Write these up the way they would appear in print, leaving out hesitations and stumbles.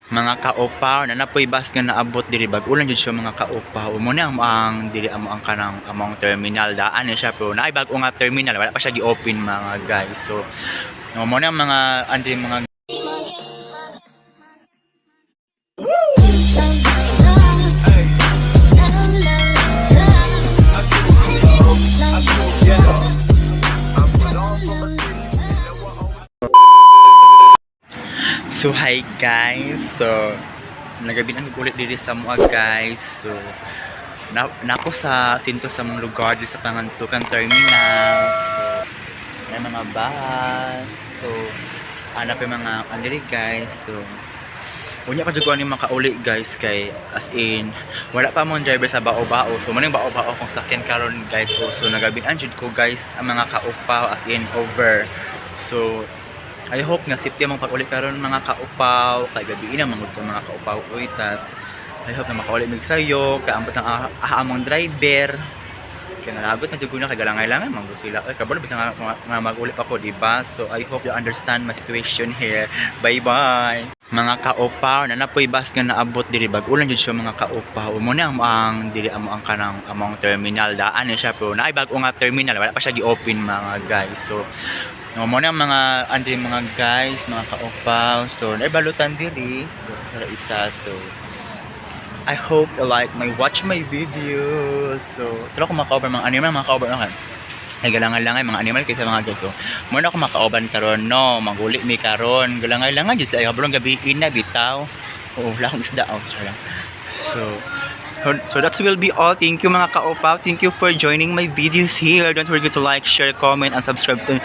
Mga kaupaw na napoy bus nga naabot diri bag-ulan jud siya mga kaupaw mo na ang diri amo ang kanang among terminal daan ni siya pero naay bag-o nga terminal wala pa siya gi-open mga guys. So mo na mga andi mga So hi guys, so nagabinan ko ulit diri sa mga guys. So nako sa sinto sa mga lugar diri sa Pangantukan Terminal. So may mga bus. So ana pa mga andiri guys. So unya pa jud ko ani makauli guys kay as in wala pa mo driver sa bao-bao. So maning bao-bao kung sakyan karon guys. So nagabinan jud ko guys ang mga kaupaw as in over. So I hope nga safety mong pag-uli karon mga kaupaw kay gabi ina mangud ko mga kaupaw tas I hope na makauli mig sayo kay ambot ang among driver kay nalagot na jud na kay galangay-langay manggo sila kabalo bisang nga mag-uli pa ko diba. So I hope you understand my situation here. Bye bye mga kaupaw na napoy bus nga naabot diri bag-ulan jud siya mga kaupaw mo na ang diri amo ang kanang among terminal daan ni siya pero naay bag-o nga terminal wala pa siya gi-open mga guys. So mo na mga andi mga guys mga kaupaw. So naibalutan diri so para isa. So I hope you like watch my videos. So tara ko maka-over mga animal mga ka-over na kan ay galangan-langay mga animal kaysa mga guys. So mo na ako maka-oban karon no maguli mi karon galangan-langan just ay kabrong gabi na bitaw oh wala akong isda oh so that will be all. Thank you mga kaupaw. Thank you for joining my videos here. Don't forget to like, share, comment, and subscribe to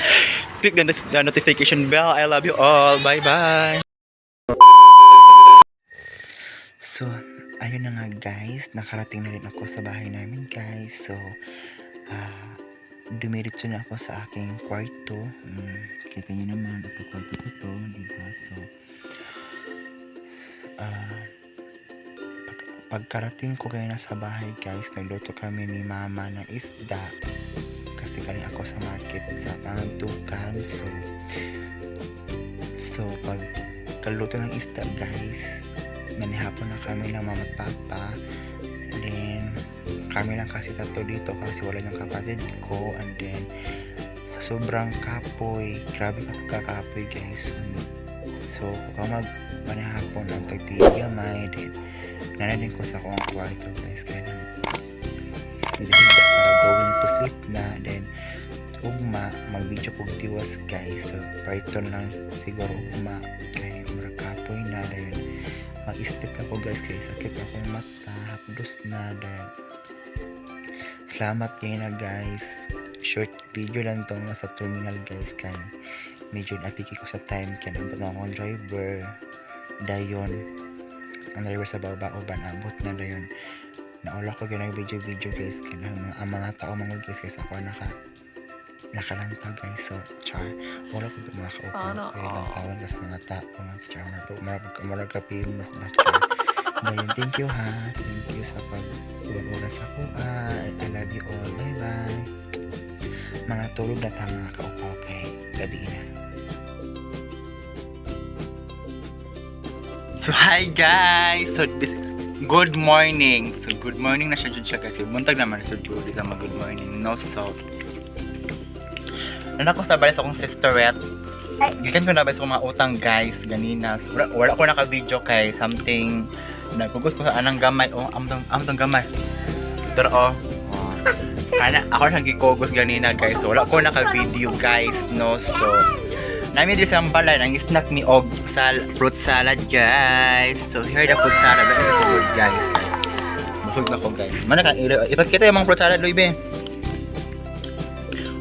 click the notification bell. I love you all. Bye bye. So ayun na nga guys, nakarating na rin ako sa bahay namin guys. So dumiretso na ako sa aking kwarto. Kita nyo naman ito kwarto ko to, diba? So pagkarating ko kayo na sa bahay guys, nagluto kami ni mama ng isda kasi galing ako sa market sa Pangantukan. So pagkaluto ng isda guys, manihapon na kami ng mama at papa, and then kami lang kasi tatlo dito kasi wala yung kapatid ko, and then sa sobrang kapoy, grabe kakapoy guys. So kung manihapon ang tagtigamay din nanadin ko sa akong kwarto guys kaya hindi para going to sleep na, then ugma mag-video kong tiwas guys. So Python lang siguro ugma kaya marakapoy na dahil mag-sleep ako guys kaya sakit akong mata hapdos na dahil salamat kayo na guys. Short video lang to nga sa terminal guys kaya medyo napiki ko sa time kaya nabot na akong driver dayon ang driver sa baba-uban abot na dayon naula ko ganang video guys kaya mga tao mga guys kasi ako nakalanta guys. So char wala ko mga kaupo kaya lantawan ka sa mga tao mga char marag ka famous ba char dayon. Thank you ha, thank you sa pag-uura sa ko. I love you all. Bye bye mga tulog na tama mga kaupo kay gabi na. So hi guys, so good morning. So good morning na siya dyan siya kasi buntag naman so dito mag good morning no. So nanako sa balis akong sisterette gikan ko na balis akong mga utang guys ganina. So, wala ko naka video kay something nagugos ko sa anang gamay amtong gamay pero kana ako nang gikugos ganina guys. So wala ko naka video guys no. So namin din sa balay ang snack mi og fruit salad guys. So here the fruit salad that is good guys. Busog na ko guys. Mana ka ipakita yung mga fruit salad Louie.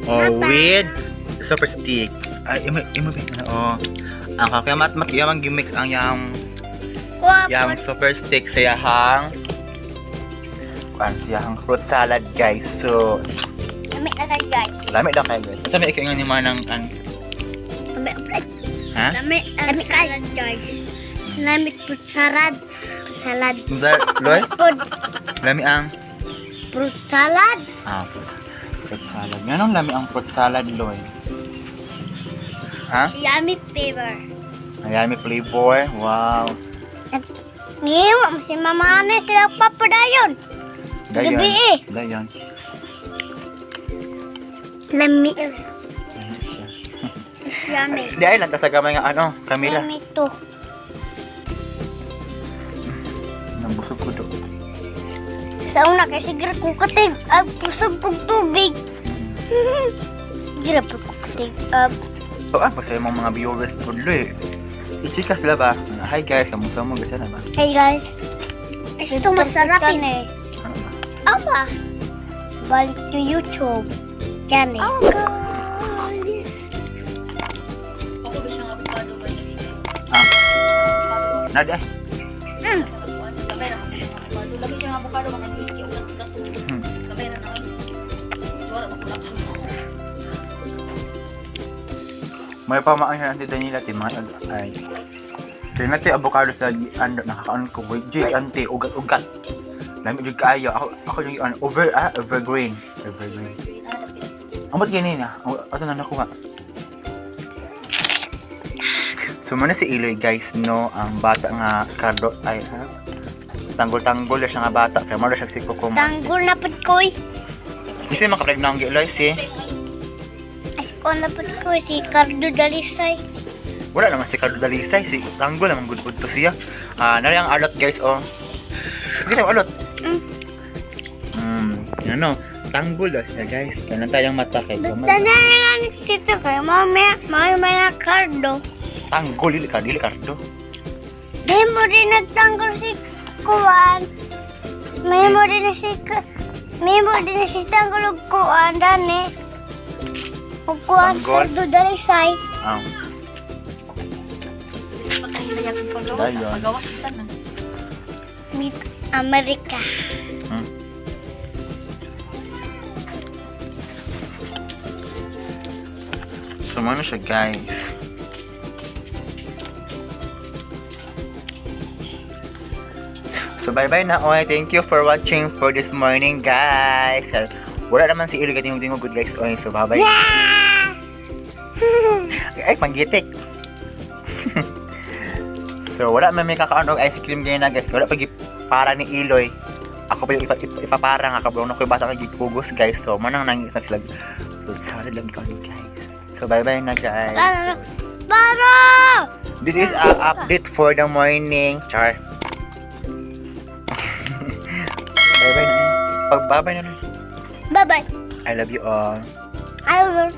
Oh with super stick. Ay imo oh. Ang kakamat yung gimix ang yang super stick sa yahang fruit salad guys. So lamig na kayo guys. Lamig na kayo guys. Sabi ikaw nga ni manang ha? Lamig salad guys. Lamig fruit salad. Loy? Lami ang fruit salad. Fruit salad. Ganong lami ang fruit salad Loy? Ha? Yummy flavor. Yummy flavor. Wow. Ngayon, si Mama Ana sila papadayon. Gabi eh. Dayon. Lami. Ano siya? Yummy. Di ay lang, tas sa gamay nga ano, Camila. Lami to. Nabusog ko do. Sa una kay sigara ko katig. Pusog kong tubig. Sigara po ko katig. Oo, pag sa'yo mga viewers po eh. I-chika sila ba? Hi guys, kamusta mo? Gasa na ba? Hey guys. Ito masarap eh. Ano ba? Apa? Balik to YouTube. Yan eh. Oh guys. Ako ba siyang avocado ba niya? Nadi ay. Kabay na ako siyang avocado. Lagi siyang avocado, mga whisky o gato. Kabay na naman. Wala ko lang. May pamaan siya natin Danila, mga ay. Kaya natin avocado sa ano, nakakaano ko. Jig, ante, ugat-ugat. Lami jig kaayo. Ako yung ano, evergreen. Evergreen. Ang ba't ganyan na? Ito na naku nga. So muna si Iloy guys, no, ang bata nga kardo ay tanggol-tanggol na siya nga bata. Kaya mara siya siko ko. Tanggol na po ko'y. Kasi makapregnang Iloy si. Ay ko na po ko'y si Cardo Dalisay. Wala naman si Cardo Dalisay, si tanggol naman good to siya. Nari ang alot guys, oh. Hindi na alot. Ano, tanggol daw siya guys. Kaya tayong mata kay Basta na lang dito kay mamaya na Cardo. Tanggol, dili Cardo. Di mo rin nagtanggol si Kuan. May mo rin si tanggol og Kuan dani. Og Kuan Tanggol? Cardo Dalisay. Pagkahilayan ang paggawa. Dayon. Paggawa kita na. Mit Amerika. So ano siya guys. So bye bye na oy. Thank you for watching for this morning guys. Wala naman si Iloy katingog good guys oy. So bye bye. Yeah! Ay panggitik. So wala man may kakaano ice cream ganyan na guys. Wala pag para ni Iloy. Ako pa yung ipapara nga kabro na ko bata kay pugos guys. So manang nagslag. So sorry lang ko guys. So bye bye na guys. Paro! This is a update for the morning. Char. Bye bye na. Pag bye bye na. Bye-bye. I love you all. I will